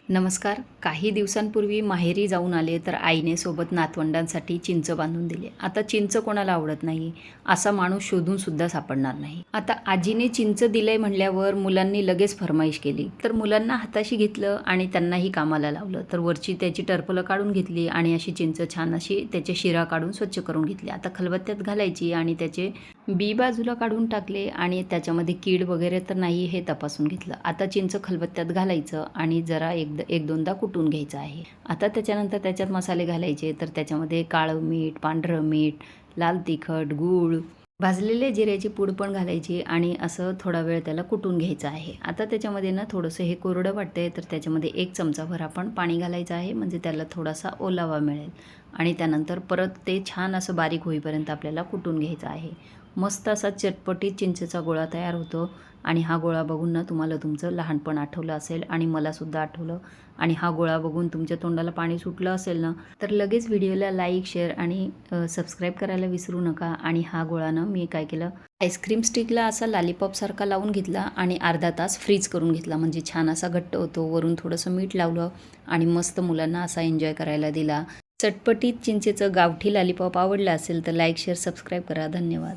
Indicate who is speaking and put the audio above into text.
Speaker 1: नमस्कार. काही दिवसांपूर्वी माहेरी जाऊन आले तर आईने सोबत नातवंडांसाठी चिंच बांधून दिले. आता चिंच कोणाला आवडत नाही असा माणूस शोधून सुद्धा सापडणार नाही. आता आजीने चिंच दिलंय म्हणल्यावर मुलांनी लगेच फरमाईश केली. तर मुलांना हाताशी घेतलं आणि त्यांनाही कामाला लावलं. तर वरची त्याची टरफलं काढून घेतली आणि अशी चिंच छान अशी त्याचे शिरा काढून स्वच्छ करून घेतली. आता खलबत्त्यात घालायची आणि त्याचे बी बाजूला काढून टाकले आणि त्याच्यामध्ये कीड वगैरे तर नाही हे तपासून घेतलं. आता चिंच खलबत्त्यात घालायचं आणि जरा एक दोनदा कुटून घ्यायचं आहे. आता त्याच्यानंतर त्याच्यात मसाले घालायचे. तर त्याच्यामध्ये काळं मीठ, पांढरं मीठ, लाल तिखट, गूळ, भाजलेले जिऱ्याची पूड पण घालायची आणि असं थोडा वेळ त्याला कुटून घ्यायचं आहे. आता त्याच्यामध्ये ना थोडंसं हे कोरडं वाटतंय तर त्याच्यामध्ये 1 चमचाभर आपण पाणी घालायचं आहे, म्हणजे त्याला थोडासा ओलावा मिळेल आणि त्यानंतर परत ते छान असं बारीक होईपर्यंत आपल्याला कुटून घ्यायचं आहे. मस्त असा चटपटीत चिंचेचा गोळा तयार होतो आणि हा गोळा बघून ना तुम्हाला तुमचं लहानपण आठवलं असेल आणि मलासुद्धा आठवलं आणि हा गोळा बघून तुमच्या तोंडाला पाणी सुटलं असेल ना, तर लगेच व्हिडिओला लाईक, शेअर आणि सबस्क्राईब करायला विसरू नका. आणि हा गोळा ना मी काय केलं, आईस्क्रीम स्टिकला असा लॉलीपॉपसारखा लावून घेतला आणि अर्धा तास फ्रीज करून घेतला, म्हणजे छान असा घट्ट होतो. वरून थोडंसं मीठ लावलं आणि मस्त मुलांना असा एन्जॉय करायला दिला. चटपटीत चिंचेचं गावठी लॉलीपॉप आवडलं असेल तर लाईक, शेअर, सबस्क्राईब करा. धन्यवाद.